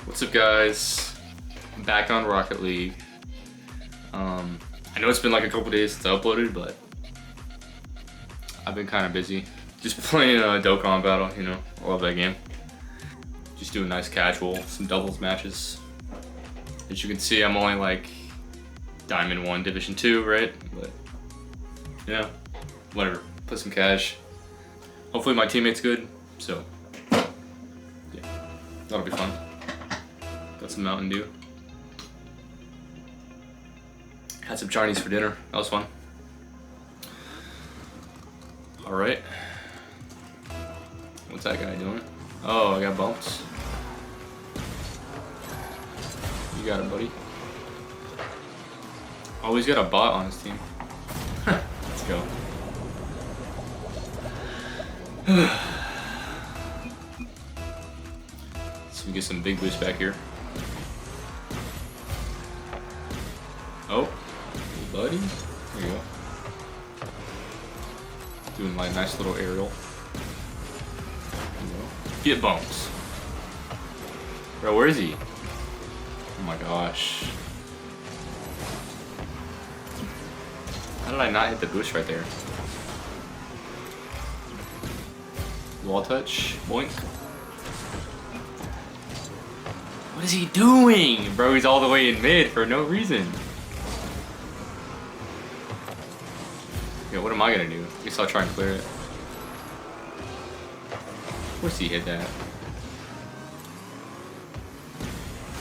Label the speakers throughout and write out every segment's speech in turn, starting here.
Speaker 1: What's up, guys? I'm back on Rocket League. I know it's been like a couple days since I uploaded, but I've been kind of busy. Just playing Dokkan Battle, you know, I love that game. Just doing nice casual, some doubles matches. As you can see, I'm only like Diamond 1, Division 2, right? But yeah, whatever. Play some cash. Hopefully my teammate's good, so yeah, that'll be fun. Got some Mountain Dew. Had some Chinese for dinner. That was fun. Alright. What's that guy doing? Oh, I got bumps. You got it, buddy. Oh, he's got a bot on his team. Let's go. So we get some big boost back here. Oh, hey buddy. There you go. Doing my nice little aerial. There you go. Get bumps. Bro, where is he? Oh my gosh. How did I not hit the boost right there? Wall touch. Boink. What is he doing? Bro, he's all the way in mid for no reason. Yeah, what am I gonna do? I guess I'll try and clear it. Of course he hit that.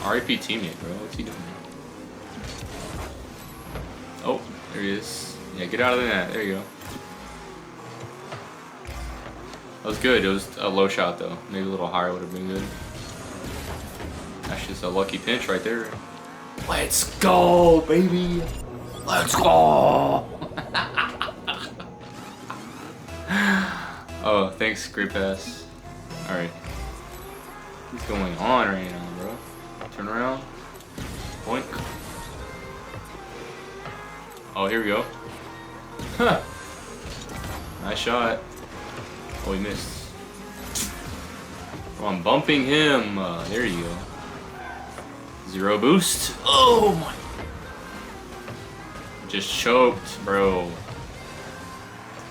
Speaker 1: RIP teammate, bro. What's he doing? Oh, there he is. Yeah, get out of the net. There you go. That was good. It was a low shot though. Maybe a little higher would have been good. That's just a lucky pinch right there. Let's go, baby. Let's go. Oh, thanks, great pass. All right. What's going on right now, bro? Turn around. Boink. Oh, here we go. Huh. Nice shot. Oh, he missed. Oh, I'm bumping him. There you go. Zero boost. Oh my. Just choked, bro.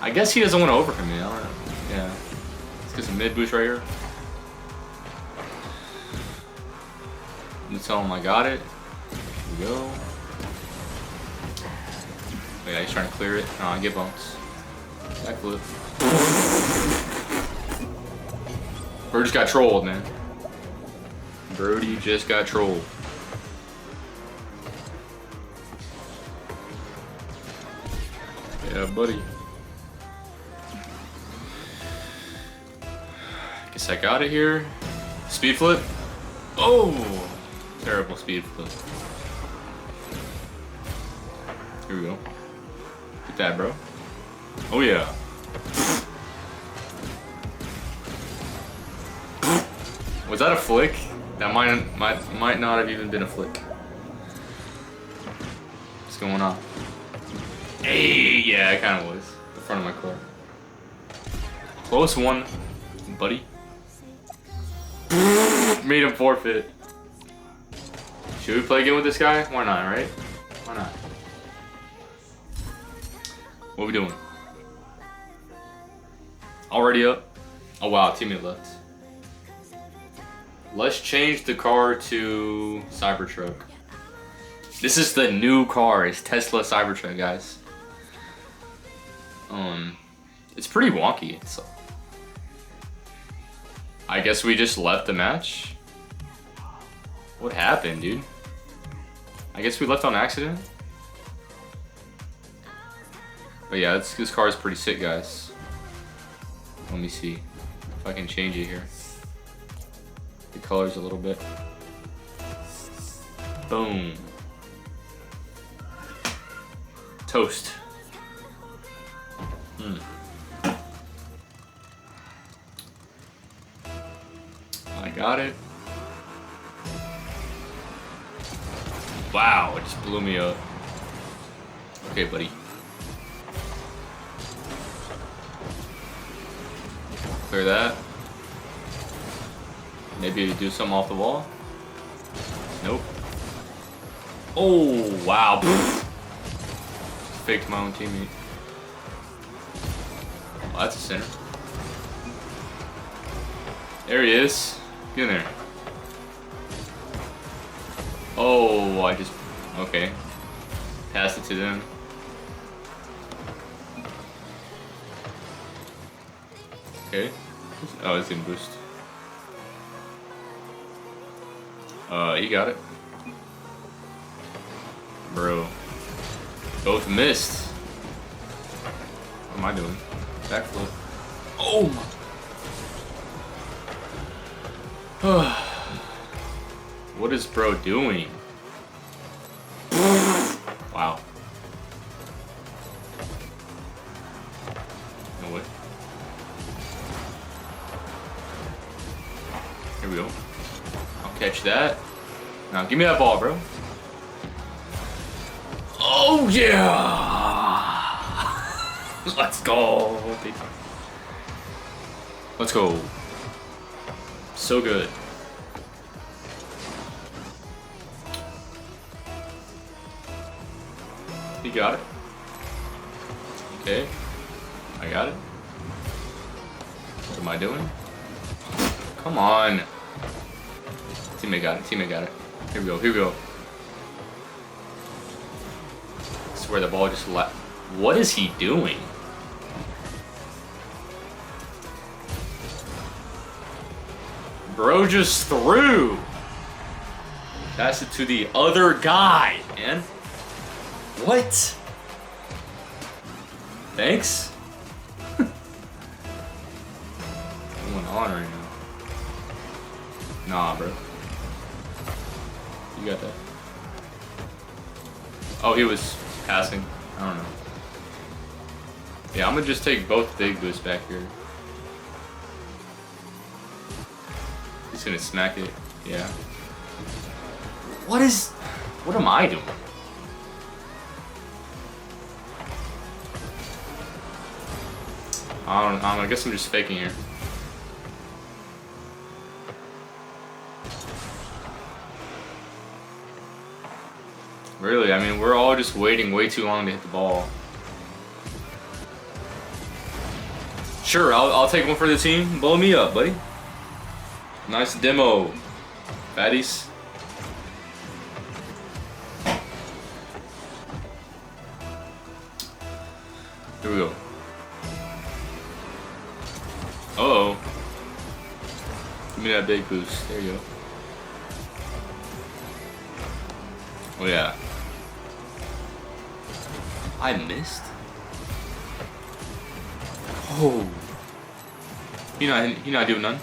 Speaker 1: I guess he doesn't want to overcome me. I don't know. Yeah. Let's get some mid boost right here. Let's tell him I got it. Here we go. Oh, yeah, he's trying to clear it. Oh, I get bumps. Backflip. Bro just got trolled, man. Brody just got trolled. Yeah, buddy. Guess I got it here. Speed flip. Oh, terrible speed flip. Here we go. Get that, bro. Oh yeah. Was that a flick? That might not have even been a flick. What's going on? Hey, yeah, it kind of was. The front of my car. Close one, buddy. Made him forfeit. Should we play again with this guy? Why not, right? Why not? What are we doing? Already up? Oh wow, teammate left. Let's change the car to Cybertruck. This is the new car. It's Tesla Cybertruck, guys. It's pretty wonky. I guess we just left the match. What happened, dude? I guess we left on accident. But yeah, this car is pretty sick, guys. Let me see if I can change it here. The colors a little bit. Boom. Toast. I got it. Wow, it just blew me up. Okay, buddy. Clear that. Maybe do something off the wall. Nope. Oh, wow. Faked my own teammate. Oh, that's a center. There he is. Get in there. Oh, I just... Okay. Pass it to them. Okay. Oh, it's gonna boost. He got it. Bro. Both missed. What am I doing? Backflip. Oh my. What is bro doing? Wow. No way. Here we go. I'll catch that. Now give me that ball, bro. Oh yeah! Let's go. Let's go. So good. He got it. Okay. I got it. What am I doing? Come on. Teammate got it. Teammate got it. Here we go. Here we go. I swear the ball just left. What is he doing? Bro just threw. Pass it to the other guy, man. What? Thanks? What's going on right now? Nah, bro. You got that. Oh, he was passing. I don't know. Yeah, I'm gonna just take both big boosts back here. He's gonna smack it. Yeah. What am I doing? I guess I'm just faking here. Really, I mean, we're all just waiting way too long to hit the ball. Sure, I'll take one for the team. Blow me up, buddy. Nice demo, fatties. Here we go. Uh-oh. Give me that big boost. There you go. Oh yeah. I missed? Oh. He not doing none.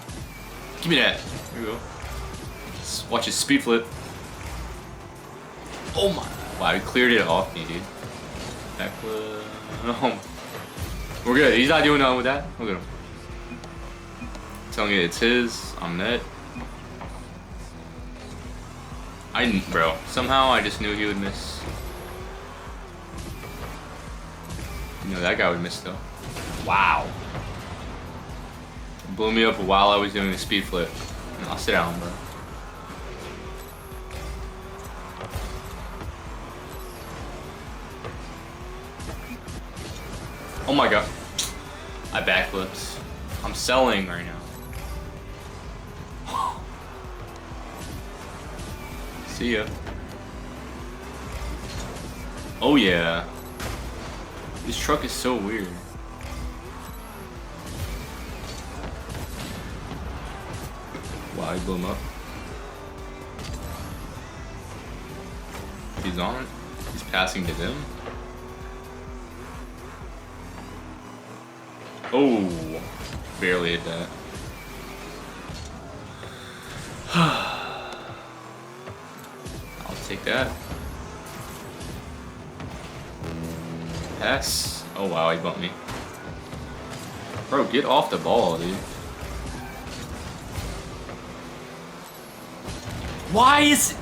Speaker 1: Give me that. Here we go. Just watch his speed flip. Oh my. Wow, he cleared it off me, dude. Backflip. Oh. We're good. He's not doing nothing with that. Look at him. Telling me it's his. I'm net. Bro, somehow I just knew he would miss. You know, that guy would miss though. Wow. Blew me up while I was doing a speed flip. I'll sit down, bro. Oh my god. I backflips. I'm selling right now. See ya. Oh yeah. This truck is so weird. Wow, he blew him up. He's on it. He's passing to them. Oh, barely hit that. I'll take that. Pass. Oh wow, he bumped me. Bro, get off the ball, dude. Why is...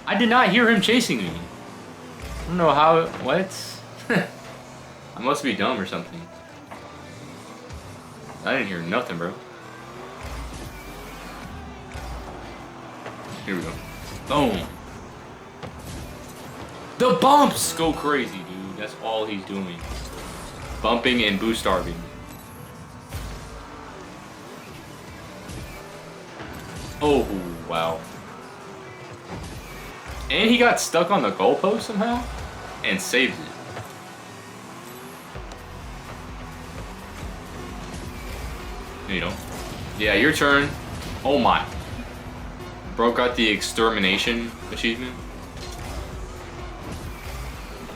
Speaker 1: I did not hear him chasing me. I don't know how... What? I must be dumb or something. I didn't hear nothing, bro. Here we go. Boom. The bumps go crazy, dude. That's all he's doing. Bumping and boost starving. Oh, wow. And he got stuck on the goalpost somehow and saved it. You know. Yeah, your turn. Oh my. Bro got the extermination achievement.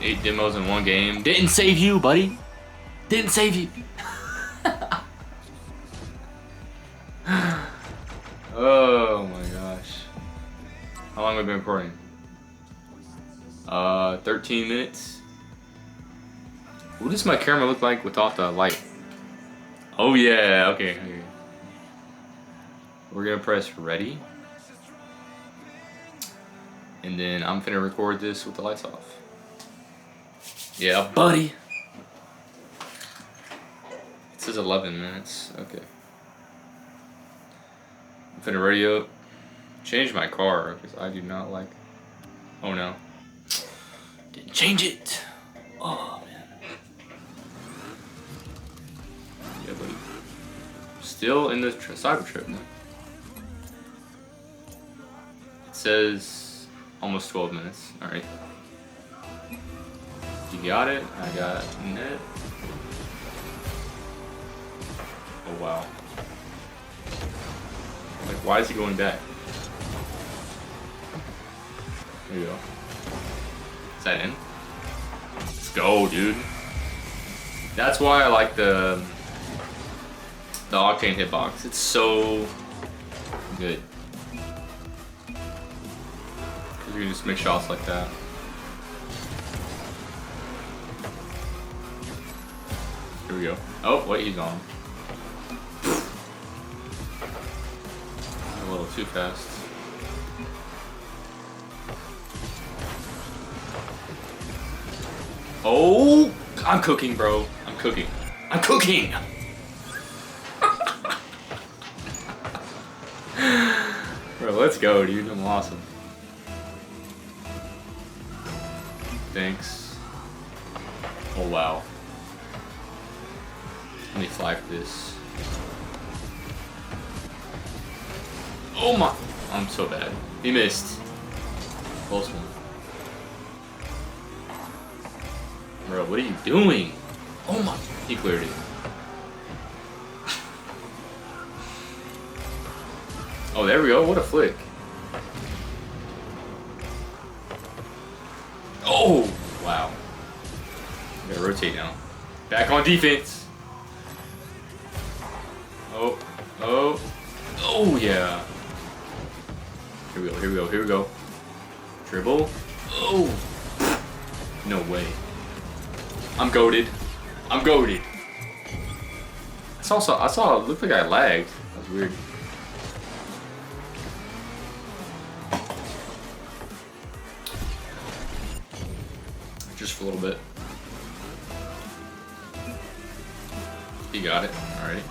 Speaker 1: 8 demos in 1 game. Didn't save you, buddy. Didn't save you. Oh my gosh. How long have we been recording? 13 minutes. What does my camera look like without the light? Oh yeah, okay. We're gonna press ready. And then I'm finna record this with the lights off. Yeah, buddy. It says 11 minutes, okay. I'm finna radio change my car because I do not like. Oh no. Didn't change it. Oh man. Yeah, buddy. Still in the cyber trip now. It says almost 12 minutes. Alright. You got it. I got net. Oh wow. Like, why is he going back? There you go. Is that in? Let's go, dude. That's why I like the Octane hitbox. It's so good. Cause you can just make shots like that. Here we go. Oh, wait, he's on. A little too fast. Oh, I'm cooking, bro. I'm cooking. I'm cooking. Bro, let's go, dude. I'm awesome. Thanks. Oh, wow. Let me fly for this. Oh my. I'm so bad. He missed. Close one. Bro, what are you doing? Oh my. He cleared it. Oh, there we go. What a flick. Oh, wow. I gotta rotate now. Back on defense. Oh, oh, oh yeah. Here we go, here we go, here we go. Dribble. Oh. No way. I'm goated. I'm goated. I saw it looked like I lagged. That was weird. Just for a little bit. He got it. Alright.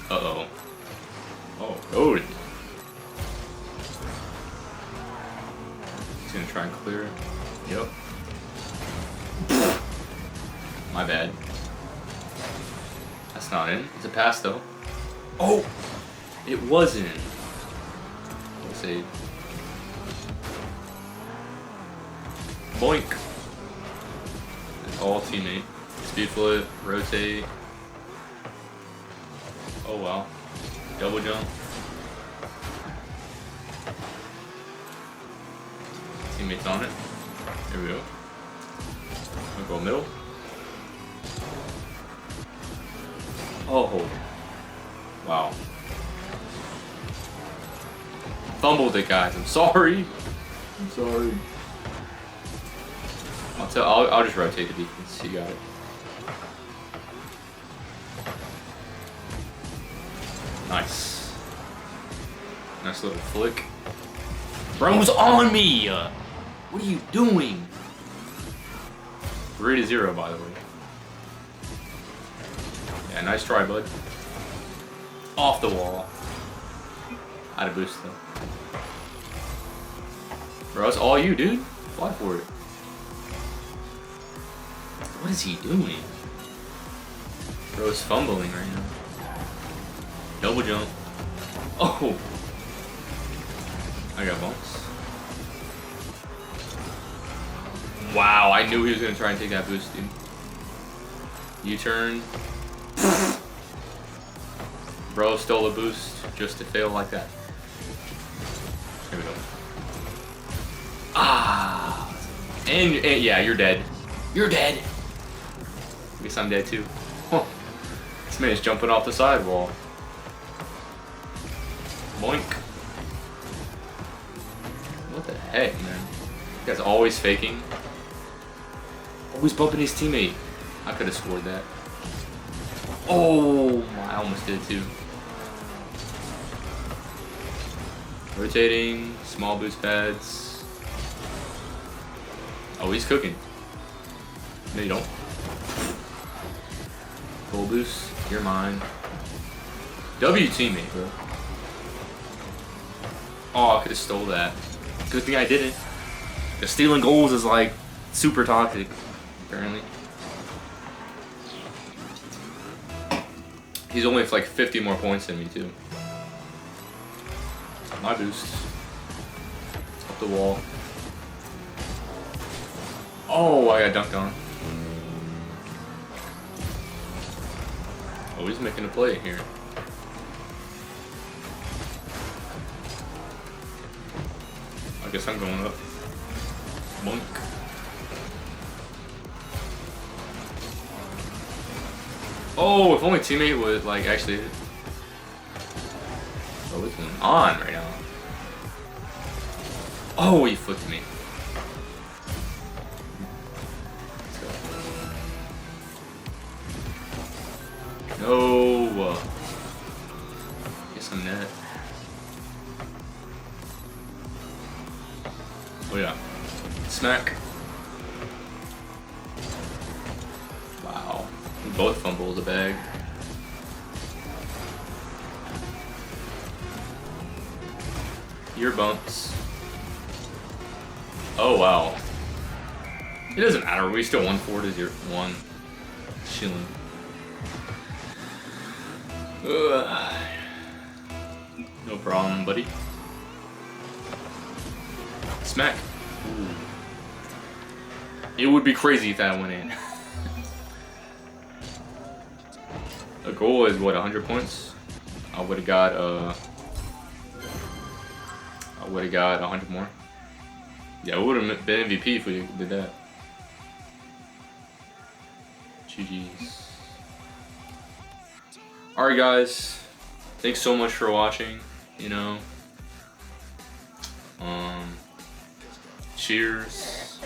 Speaker 1: Uh-oh. Oh, goated. He's gonna try and clear. Yep. My bad. That's not in. It's a pass though. Oh! It wasn't. Let's see. Boink! All teammate. Speed flip, rotate. Oh wow. Double jump. Teammates on it. Here we go. I'll go middle. Oh. Wow. Fumbled it, guys. I'm sorry. I'm sorry. I'll just rotate the defense. You got it. Nice. Nice little flick. Bro's on me! What are you doing? 3-0, by the way. Yeah, nice try, bud. Off the wall. Out of boost though. Bro, it's all you, dude. Fly for it. What is he doing? Bro's fumbling right now. Double jump. Oh! I got bumps. Wow, I knew he was gonna try and take that boost, dude. U-turn. Bro stole a boost just to fail like that. Here we go. Ah! And yeah, you're dead. You're dead! I guess I'm dead too. Huh. This man's jumping off the sidewall. Boink. What the heck, man? This guy's always faking. Always bumping his teammate. I could have scored that. Oh, I almost did too. Rotating, small boost pads. Oh, he's cooking. No, you don't. Full boost, you're mine. W teammate, bro. Oh, I could have stole that. Good thing I didn't. The stealing goals is like super toxic, apparently. He's only like 50 more points than me too. My boost. Up the wall. Oh, I got dunked on. Oh, he's making a play here. I guess I'm going up. Boink. Oh, if only teammate would like actually. Oh, it's going on right now. Oh, he flipped me. No. Guess I'm net. Oh yeah. Smack. Wow. We both fumbled the bag. Ear bumps. Oh wow. It doesn't matter. We still won 4-1. Chilling. No problem, buddy. Smack. Ooh. It would be crazy if that went in. A goal is what, 100 points? I would have got 100 more. Yeah, we would have been MVP if we did that. GG's. Alright guys, thanks so much for watching, you know. Cheers,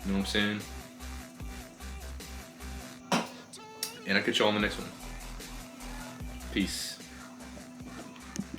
Speaker 1: you know what I'm saying? And I'll catch you all on the next one. Peace.